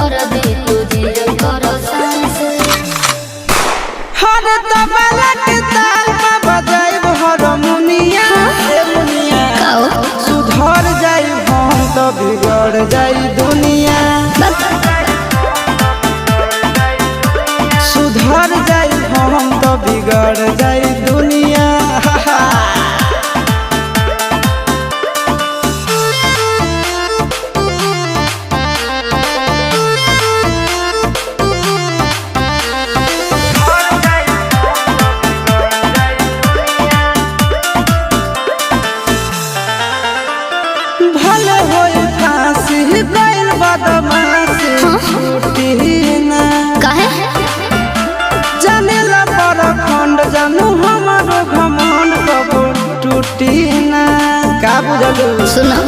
कर दे तुझे कर सांस हर तबला के ताल में बजाइब हारमोनिया ए मुनिया सुधर जाई हम तो बिगड़ जाई दुनिया सुधर जाई हम तो बिगड़ जाई दुनिया भले होई फांसी गइल बदमाशी छूटी ना काहे जानेला पर खंड जानू हमारो घमंड कबो टूटी ना का बुझलू सुना